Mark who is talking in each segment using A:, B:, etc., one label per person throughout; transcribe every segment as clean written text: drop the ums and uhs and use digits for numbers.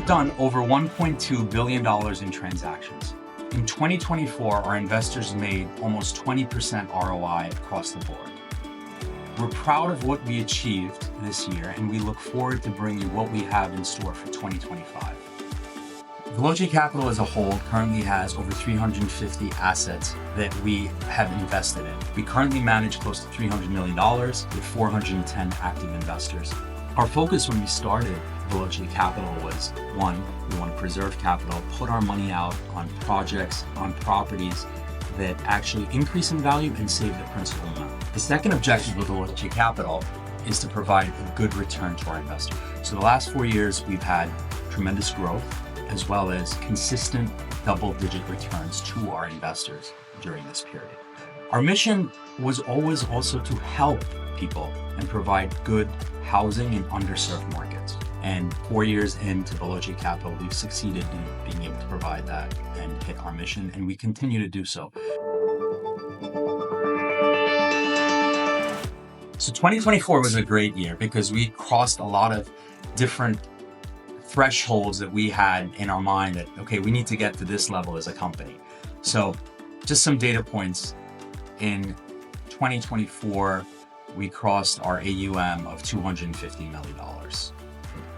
A: We've done over $1.2 billion in transactions. In 2024, our investors made almost 20% ROI across the board. We're proud of what we achieved this year, and we look forward to bringing what we have in store for 2025. Veloce Capital as a whole currently has over 350 assets that we have invested in. We currently manage close to $300 million with 410 active investors. Our focus when we started Veloce Capital was, one, we want to preserve capital, put our money out on projects, on properties that actually increase in value and save the principal amount. The second objective of Veloce Capital is to provide a good return to our investors. So the last 4 years, we've had tremendous growth as well as consistent double-digit returns to our investors during this period. Our mission was always also to help people and provide good housing in underserved markets. And 4 years into Veloce Capital, we've succeeded in being able to provide that and hit our mission, and we continue to do so. So 2024 was a great year because we crossed a lot of different thresholds that we had in our mind that, okay, we need to get to this level as a company. So just some data points. In 2024, we crossed our AUM of $250 million.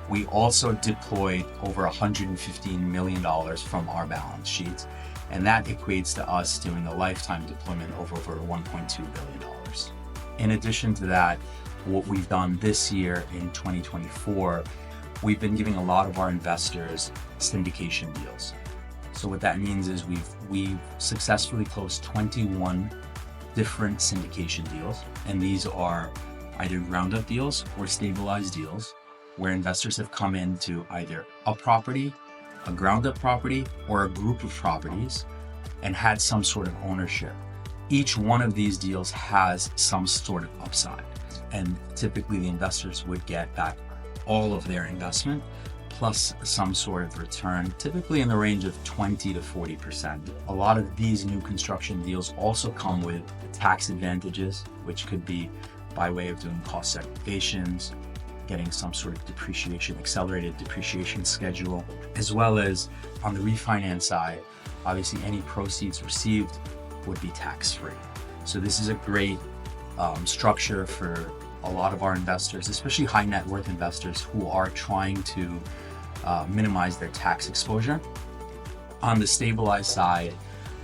A: We also deployed over $115 million from our balance sheets, and that equates to us doing a lifetime deployment of over $1.2 billion. In addition to that, what we've done this year in 2024, we've been giving a lot of our investors syndication deals. So what that means is we've successfully closed 21 different syndication deals, and these are either ground-up deals or stabilized deals where investors have come into either a property, a ground-up property, or a group of properties and had some sort of ownership. Each one of these deals has some sort of upside, and typically the investors would get back all of their investment plus some sort of return, typically in the range of 20 to 40%. A lot of these new construction deals also come with tax advantages, which could be by way of doing cost segregations, getting some sort of depreciation, accelerated depreciation schedule, as well as on the refinance side, obviously any proceeds received would be tax-free. So this is a great structure for a lot of our investors, especially high net worth investors who are trying to minimize their tax exposure. On the stabilized side,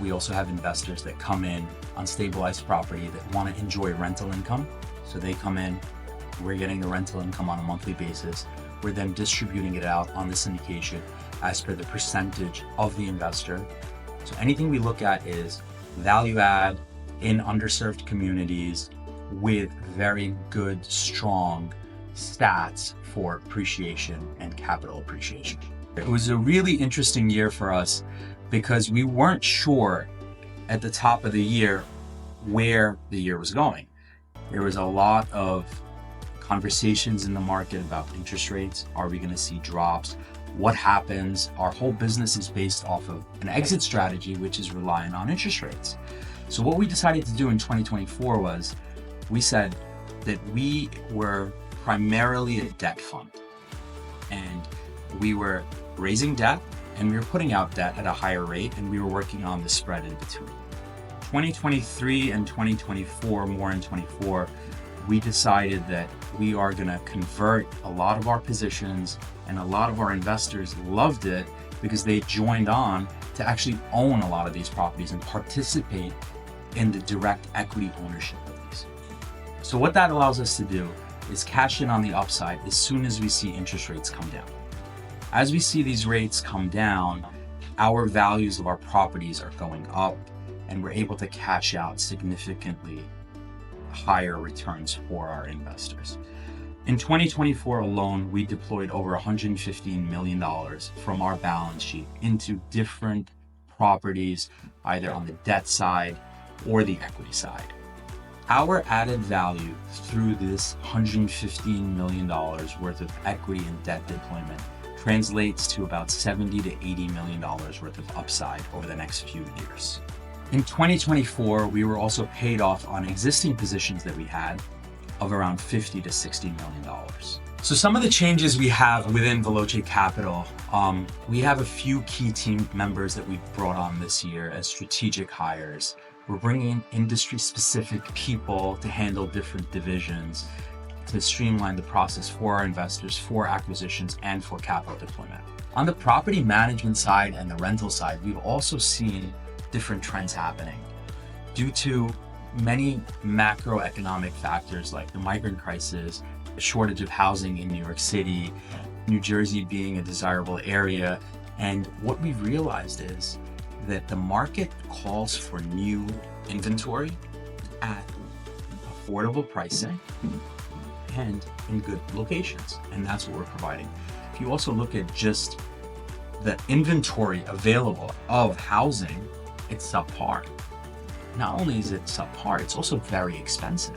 A: we also have investors that come in on stabilized property that want to enjoy rental income. So they come in, we're getting the rental income on a monthly basis. We're then distributing it out on the syndication as per the percentage of the investor. So anything we look at is value add in underserved communities with very good, strong stats for appreciation and capital appreciation. It was a really interesting year for us because we weren't sure at the top of the year where the year was going. There was a lot of conversations in the market about interest rates. Are we going to see drops? What happens? Our whole business is based off of an exit strategy, which is reliant on interest rates. So what we decided to do in 2024 was we said that we were primarily a debt fund, and we were raising debt and we were putting out debt at a higher rate, and we were working on the spread in between. 2023 and 2024, more in 24, we decided that we are going to convert a lot of our positions, and a lot of our investors loved it because they joined on to actually own a lot of these properties and participate in the direct equity ownership of these. So what that allows us to do is cash in on the upside as soon as we see interest rates come down. As we see these rates come down, our values of our properties are going up, and we're able to cash out significantly higher returns for our investors. In 2024 alone, we deployed over $115 million from our balance sheet into different properties, either on the debt side or the equity side. Our added value through this $115 million worth of equity and debt deployment translates to about $70 to $80 million worth of upside over the next few years. In 2024, we were also paid off on existing positions that we had of around $50 to $60 million. So some of the changes we have within Veloce Capital, we have a few key team members that we've brought on this year as strategic hires. We're bringing in industry-specific people to handle different divisions to streamline the process for our investors, for acquisitions, and for capital deployment. On the property management side and the rental side, we've also seen different trends happening due to many macroeconomic factors like the migrant crisis, the shortage of housing in New York City, New Jersey being a desirable area. And what we've realized is that the market calls for new inventory at affordable pricing and in good locations. And that's what we're providing. If you also look at just the inventory available of housing, it's subpar. Not only is it subpar, it's also very expensive.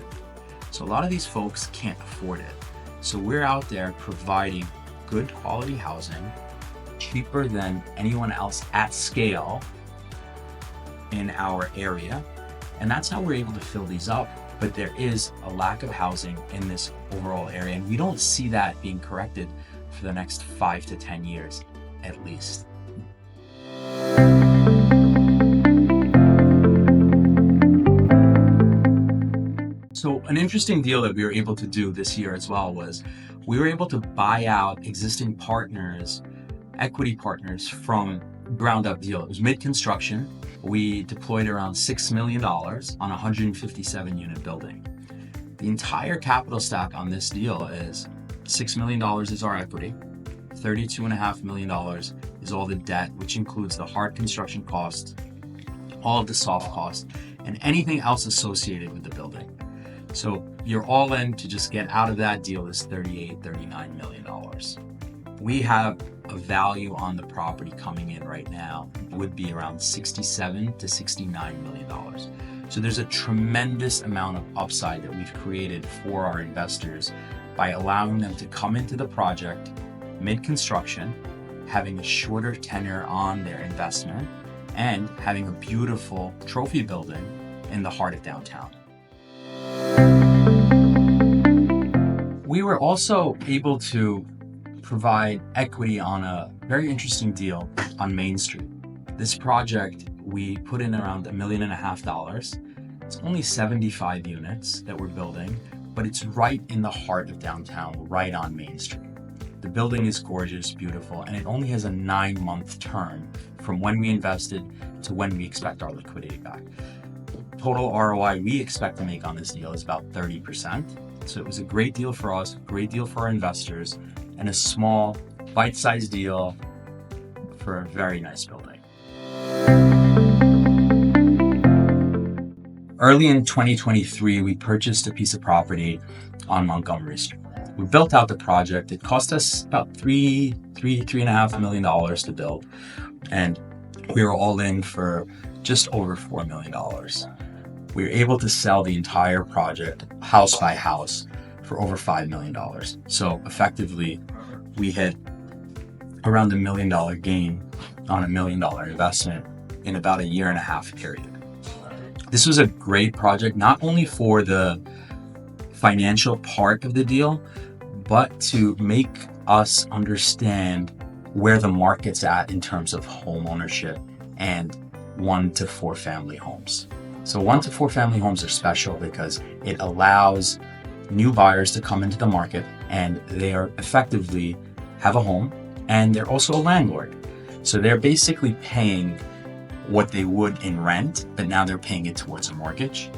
A: So a lot of these folks can't afford it. So we're out there providing good quality housing, cheaper than anyone else at scale in our area. And that's how we're able to fill these up. But there is a lack of housing in this overall area. And we don't see that being corrected for the next 5 to 10 years, at least. So an interesting deal that we were able to do this year as well was we were able to buy out existing partners, equity partners from ground up deal. It was mid-construction. We deployed around $6 million on a 157 unit building. The entire capital stack on this deal is $6 million is our equity, $32.5 million is all the debt, which includes the hard construction costs, all of the soft costs, and anything else associated with the building. So you're all in to just get out of that deal is $39 million. We have a value on the property coming in right now would be around $67 to $69 million. So there's a tremendous amount of upside that we've created for our investors by allowing them to come into the project mid-construction, having a shorter tenure on their investment, and having a beautiful trophy building in the heart of downtown. We were also able to provide equity on a very interesting deal on Main Street. This project, we put in around $1.5 million. It's only 75 units that we're building, but it's right in the heart of downtown, right on Main Street. The building is gorgeous, beautiful, and it only has a 9-month term from when we invested to when we expect our liquidity back. Total ROI we expect to make on this deal is about 30%. So it was a great deal for us, great deal for our investors, and a small, bite-sized deal for a very nice building. Early in 2023, we purchased a piece of property on Montgomery Street. We built out the project. It cost us about $3.5 million to build, and we were all in for just over $4 million. We were able to sell the entire project house by house for over $5 million. So effectively, we hit around $1 million gain on $1 million investment in about a 1.5 year period. This was a great project, not only for the financial part of the deal, but to make us understand where the market's at in terms of home ownership and 1 to 4 family homes. So 1 to 4 family homes are special because it allows new buyers to come into the market and they are effectively have a home and they're also a landlord. So they're basically paying what they would in rent, but now they're paying it towards a mortgage.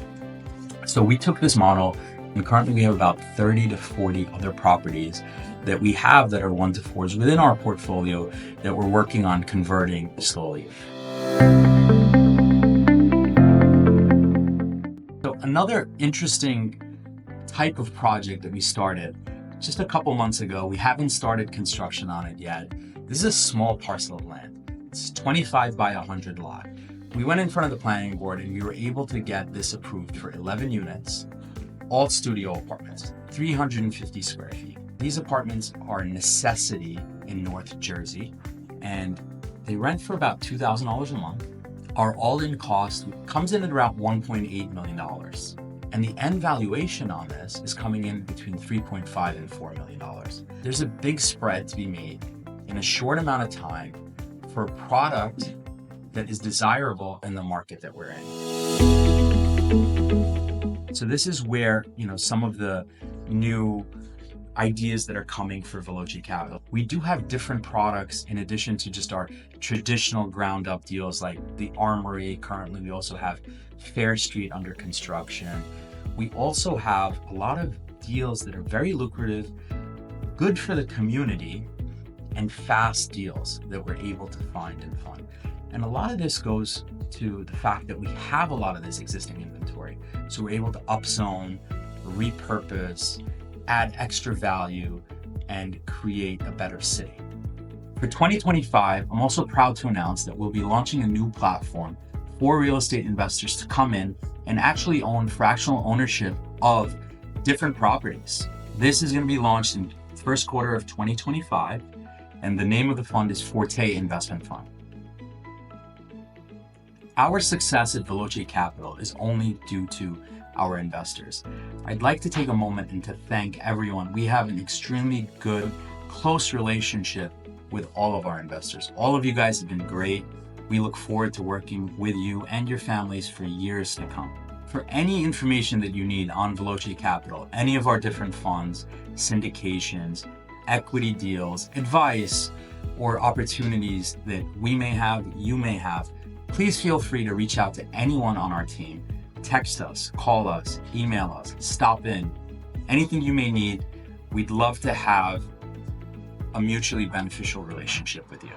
A: So we took this model and currently we have about 30 to 40 other properties that we have that are 1 to 4s within our portfolio that we're working on converting slowly. So another interesting type of project that we started just a couple months ago, we haven't started construction on it yet. This is a small parcel of land. It's 25 by 100 lot. We went in front of the planning board and we were able to get this approved for 11 units, all studio apartments, 350 square feet. These apartments are a necessity in North Jersey and they rent for about $2,000 a month. Our all-in cost comes in at around $1.8 million. And the end valuation on this is coming in between $3.5 and $4 million. There's a big spread to be made in a short amount of time for a product that is desirable in the market that we're in. So this is where, some of the new ideas that are coming for Veloce Capital. We do have different products in addition to just our traditional ground up deals like the Armory. Currently, we also have Fair Street under construction. We also have a lot of deals that are very lucrative, good for the community, and fast deals that we're able to find and fund. And a lot of this goes to the fact that we have a lot of this existing inventory. So we're able to upzone, repurpose, add extra value, and create a better city. For 2025, I'm also proud to announce that we'll be launching a new platform for real estate investors to come in and actually own fractional ownership of different properties. This is going to be launched in the first quarter of 2025, and the name of the fund is Forte Investment Fund. Our success at Veloce Capital is only due to our investors. I'd like to take a moment and to thank everyone. We have an extremely good, close relationship with all of our investors. All of you guys have been great. We look forward to working with you and your families for years to come. For any information that you need on Veloce Capital, any of our different funds, syndications, equity deals, advice, or opportunities that we may have, you may have, please feel free to reach out to anyone on our team. Text us, call us, email us, stop in. Anything you may need, we'd love to have a mutually beneficial relationship with you.